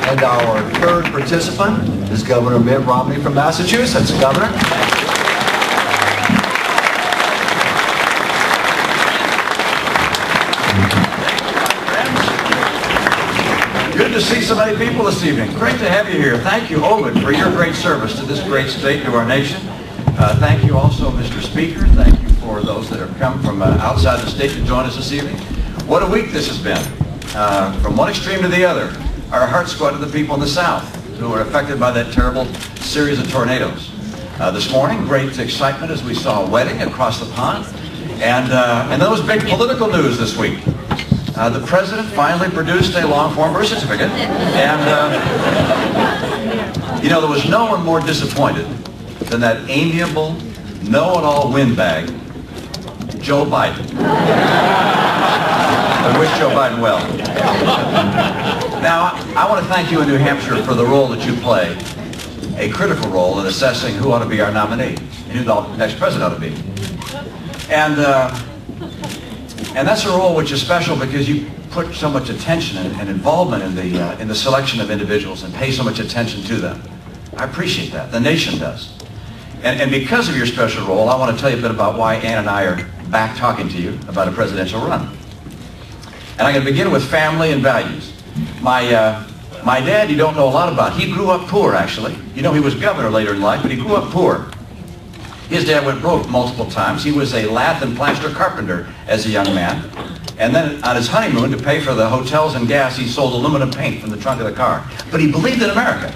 And our third participant is Governor Mitt Romney from Massachusetts. Governor. Good to see so many people this evening. Great to have you here. Thank you, Ovid, for your great service to this great state, to our nation. Thank you also, Mr. Speaker. Thank you for those that have come from outside the state to join us this evening. What a week this has been. From one extreme to the other. Our hearts go out to the people in the South who were affected by that terrible series of tornadoes. This morning, great excitement as we saw a wedding across the pond. And there was big political news this week. The President finally produced a long-form birth certificate. And, you know, there was no one more disappointed than that amiable, know-it-all windbag, Joe Biden. I wish Joe Biden well. Now, I want to thank you in New Hampshire for the role that you play, a critical role in assessing who ought to be our nominee and who the next president ought to be. And that's a role which is special because you put so much attention and involvement in the selection of individuals and pay so much attention to them. I appreciate that. The nation does. And because of your special role, I want to tell you a bit about why Ann and I are back talking to you about a presidential run. And I'm going to begin with family and values. My dad, you don't know a lot about. He grew up poor, actually. You know, he was governor later in life, but he grew up poor. His dad went broke multiple times. He was a lath and plaster carpenter as a young man. And then on his honeymoon, to pay for the hotels and gas, he sold aluminum paint from the trunk of the car. But he believed in America.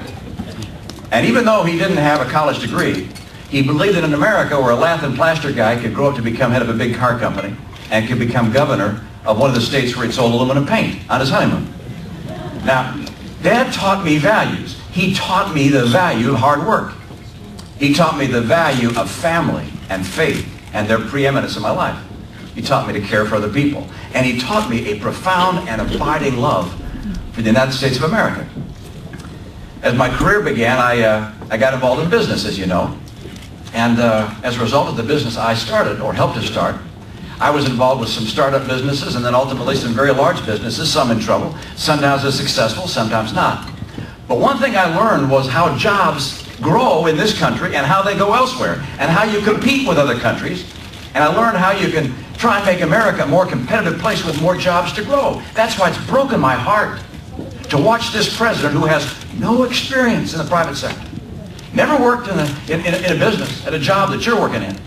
And even though he didn't have a college degree, he believed that in America, where a lath and plaster guy could grow up to become head of a big car company and could become governor of one of the states where he'd sold aluminum paint on his honeymoon. Now, Dad taught me values. He taught me the value of hard work. He taught me the value of family and faith and their preeminence in my life. He taught me to care for other people. And he taught me a profound and abiding love for the United States of America. As my career began, I got involved in business, as you know. And as a result of the business I started, or helped to start, I was involved with some startup businesses and then ultimately some very large businesses, some in trouble, sometimes as successful, sometimes not. But one thing I learned was how jobs grow in this country and how they go elsewhere and how you compete with other countries. And I learned how you can try and make America a more competitive place with more jobs to grow. That's why it's broken my heart to watch this president who has no experience in the private sector, never worked in a business, at a job that you're working in,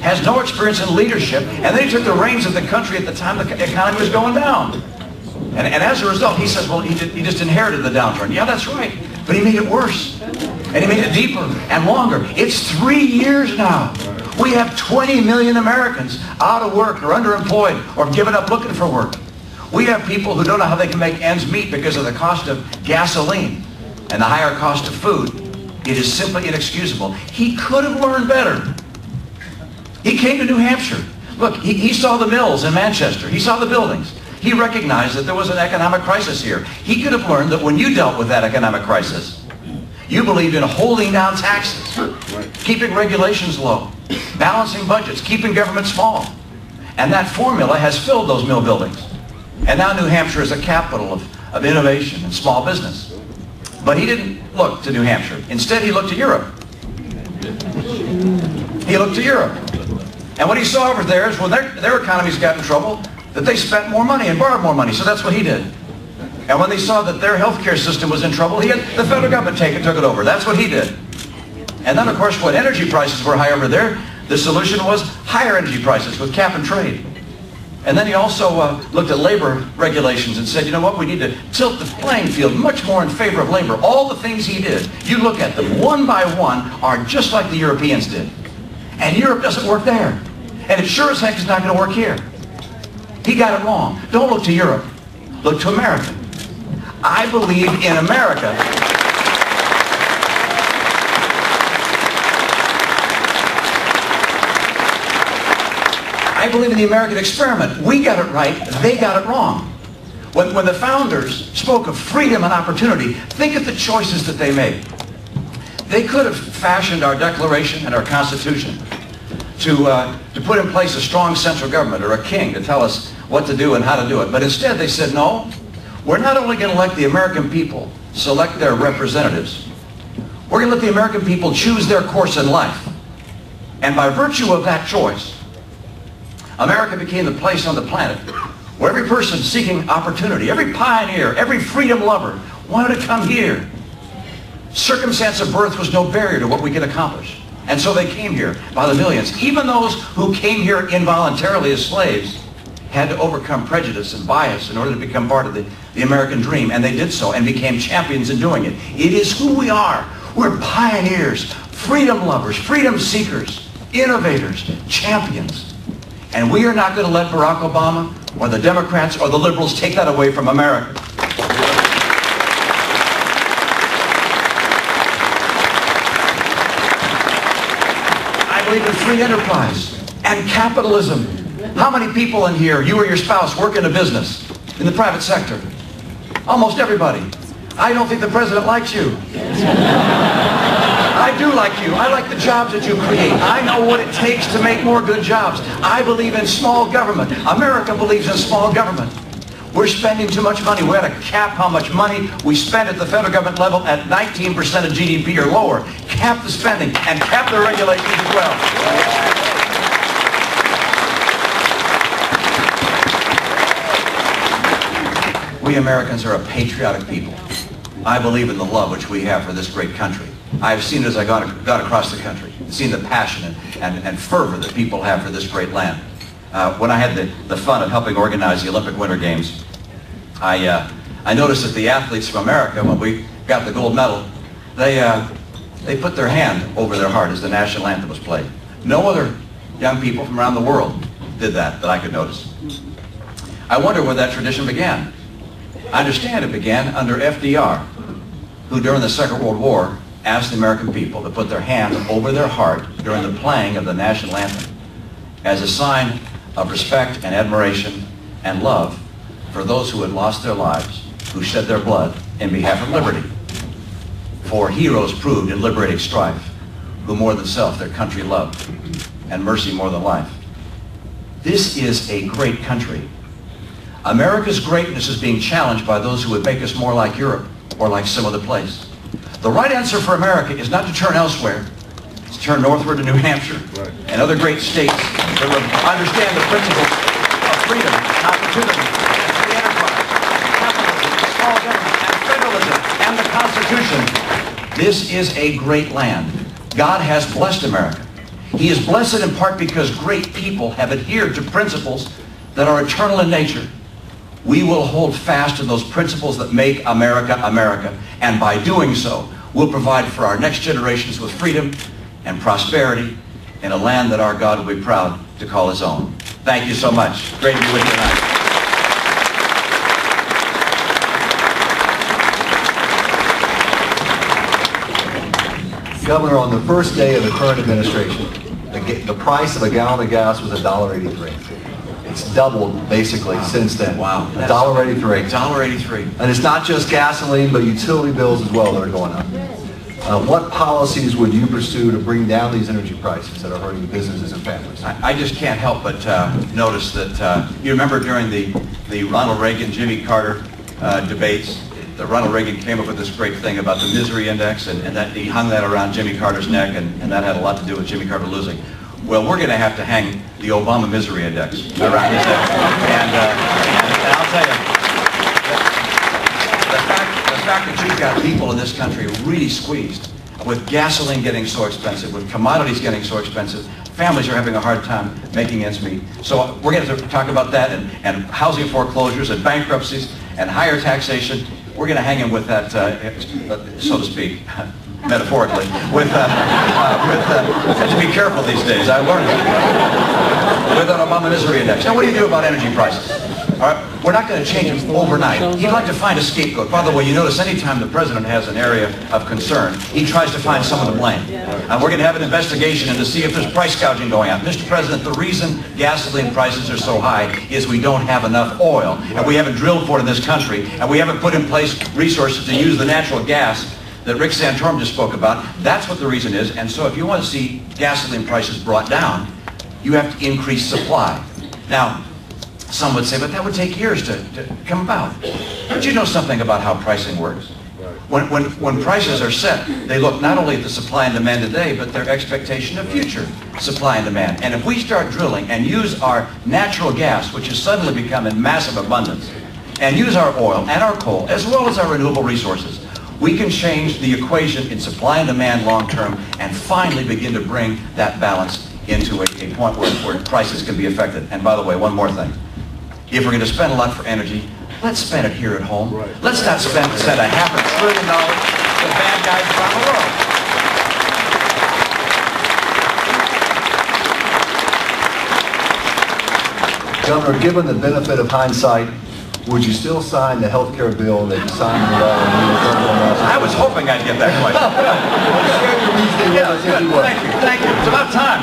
has no experience in leadership, and then he took the reins of the country at the time the economy was going down. And as a result, he says, well, he just inherited the downturn. Yeah, that's right. But he made it worse. And he made it deeper and longer. It's 3 years now. We have 20 million Americans out of work or underemployed or given up looking for work. We have people who don't know how they can make ends meet because of the cost of gasoline and the higher cost of food. It is simply inexcusable. He could have learned better. He came to New Hampshire. Look, he saw the mills in Manchester. He saw the buildings. He recognized that there was an economic crisis here. He could have learned that when you dealt with that economic crisis, you believed in holding down taxes, keeping regulations low, balancing budgets, keeping government small. And that formula has filled those mill buildings. And now New Hampshire is a capital of innovation and small business. But he didn't look to New Hampshire. Instead, he looked to Europe. He looked to Europe. And what he saw over there is when their economies got in trouble, that they spent more money and borrowed more money. So that's what he did. And when they saw that their healthcare system was in trouble, the federal government took it over. That's what he did. And then, of course, when energy prices were high over there, the solution was higher energy prices with cap and trade. And then he also looked at labor regulations and said, you know what, we need to tilt the playing field much more in favor of labor. All the things he did, you look at them one by one, are just like the Europeans did. And Europe doesn't work there. And it sure as heck is not going to work here. He got it wrong. Don't look to Europe. Look to America. I believe in America. I believe in the American experiment. We got it right. They got it wrong. When the founders spoke of freedom and opportunity, think of the choices that they made. They could have fashioned our Declaration and our Constitution to put in place a strong central government or a king to tell us what to do and how to do it. But instead they said, no, we're not only going to elect the American people select their representatives. We're going to let the American people choose their course in life. And by virtue of that choice, America became the place on the planet where every person seeking opportunity, every pioneer, every freedom lover wanted to come here. Circumstance of birth was no barrier to what we could accomplish. And so they came here by the millions. Even those who came here involuntarily as slaves had to overcome prejudice and bias in order to become part of the American dream. And they did so and became champions in doing it. It is who we are. We're pioneers, freedom lovers, freedom seekers, innovators, champions. And we are not going to let Barack Obama or the Democrats or the liberals take that away from America. I believe in free enterprise and capitalism. How many people in here, you or your spouse, work in a business, in the private sector? Almost everybody. I don't think the president likes you. I do like you. I like the jobs that you create. I know what it takes to make more good jobs. I believe in small government. America believes in small government. We're spending too much money. We ought to cap how much money we spend at the federal government level at 19% of GDP or lower. Cap the spending and cap the regulations as well. We Americans are a patriotic people. I believe in the love which we have for this great country. I've seen it as I got across the country, seen the passion and fervor that people have for this great land. When I had the fun of helping organize the Olympic Winter Games, I noticed that the athletes from America, when we got the gold medal, they put their hand over their heart as the national anthem was played. No other young people from around the world did that I could notice. I wonder where that tradition began. I understand it began under FDR, who during the Second World War asked the American people to put their hand over their heart during the playing of the national anthem as a sign of respect and admiration and love for those who had lost their lives, who shed their blood in behalf of liberty. For heroes proved in liberating strife, who more than self their country loved, and mercy more than life. This is a great country. America's greatness is being challenged by those who would make us more like Europe or like some other place. The right answer for America is not to turn elsewhere. It's to turn northward to New Hampshire and other great states that will understand the principles of freedom, opportunity, and free enterprise, capitalism, small government, and federalism, and the Constitution. This is a great land. God has blessed America. He is blessed in part because great people have adhered to principles that are eternal in nature. We will hold fast to those principles that make America America, and by doing so, we'll provide for our next generations with freedom and prosperity in a land that our God will be proud to call his own. Thank you so much. Great to be with you tonight. Governor, on the first day of the current administration, the price of a gallon of gas was $1.83. It's doubled basically since then. Wow. $1.83. $1.83. And it's not just gasoline, but utility bills as well that are going up. What policies would you pursue to bring down these energy prices that are hurting businesses and families? I just can't help but notice that you remember during the Ronald Reagan, Jimmy Carter debates, that Ronald Reagan came up with this great thing about the misery index, and that he hung that around Jimmy Carter's neck, and that had a lot to do with Jimmy Carter losing. Well, we're going to have to hang the Obama misery index around his neck. And I'll tell you, the fact that you've got people in this country really squeezed, with gasoline getting so expensive, with commodities getting so expensive, families are having a hard time making ends meet. So we're going to talk about that, and housing foreclosures and bankruptcies and higher taxation. We're going to hang him with that, so to speak, metaphorically, to be careful these days. I learned that. With an Obama misery index. Now, what do you do about energy prices? All right, we're not going to change them overnight. He'd like to find a scapegoat. By the way, you notice anytime the president has an area of concern, he tries to find someone to blame. We're going to have an investigation and to see if there's price gouging going on. Mr. President, the reason gasoline prices are so high is we don't have enough oil, and we haven't drilled for it in this country, and we haven't put in place resources to use the natural gas that Rick Santorum just spoke about. That's what the reason is. And so if you want to see gasoline prices brought down, you have to increase supply. Now, some would say, but that would take years to come about. But you know something about how pricing works. When prices are set, they look not only at the supply and demand today, but their expectation of future supply and demand. And if we start drilling and use our natural gas, which has suddenly become in massive abundance, and use our oil and our coal, as well as our renewable resources, we can change the equation in supply and demand long term and finally begin to bring that balance into a point where prices can be affected. And by the way, one more thing. If we're going to spend a lot for energy, let's spend it here at home. Right. Let's not spend $500 billion to bad guys around the world. Governor, given the benefit of hindsight, would you still sign the health care bill that you signed into law? I was hoping I'd get that question. Thank you. It's about time.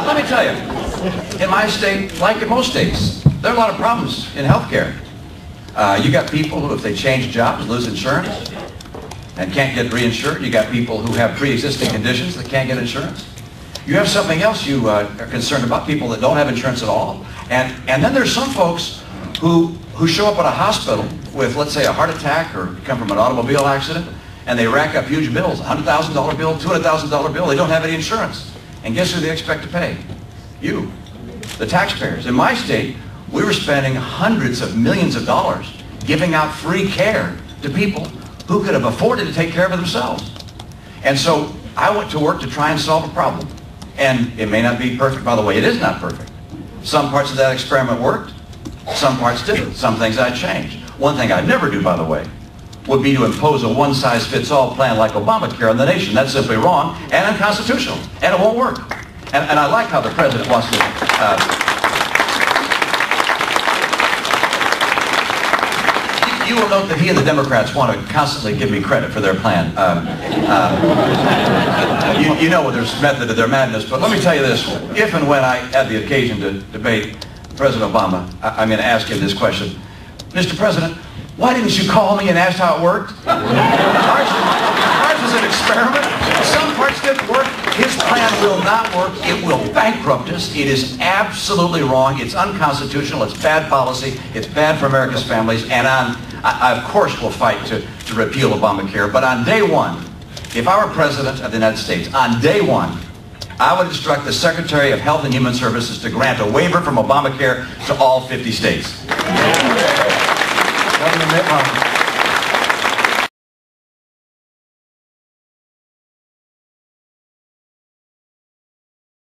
Let me tell you, in my state, like in most states, there are a lot of problems in health care. You got people who, if they change jobs, lose insurance and can't get reinsured. You got people who have pre-existing conditions that can't get insurance. You have something else you are concerned about, people that don't have insurance at all. And then there's some folks who show up at a hospital with, let's say, a heart attack or come from an automobile accident, and they rack up huge bills, $100,000 bill, $200,000 bill. They don't have any insurance. And guess who they expect to pay? You, the taxpayers. In my state, we were spending hundreds of millions of dollars giving out free care to people who could have afforded to take care of it themselves. And so I went to work to try and solve a problem. And it may not be perfect, by the way. It is not perfect. Some parts of that experiment worked. Some parts didn't. Some things I'd change. One thing I'd never do, by the way, would be to impose a one-size-fits-all plan like Obamacare on the nation. That's simply wrong and unconstitutional. And it won't work. And I like how the president wants to... you will note that he and the Democrats want to constantly give me credit for their plan. You know there's method to their madness, but let me tell you this. If and when I had the occasion to debate President Obama, I'm going to ask him this question. Mr. President, why didn't you call me and ask how it worked? Ours was an experiment. Some parts didn't work. His plan will not work. It will bankrupt us. It is absolutely wrong. It's unconstitutional. It's bad policy. It's bad for America's families. And I of course, will fight to repeal Obamacare. But on day one, if I were President of the United States, on day one, I would instruct the Secretary of Health and Human Services to grant a waiver from Obamacare to all 50 states. Governor Mitt Romney.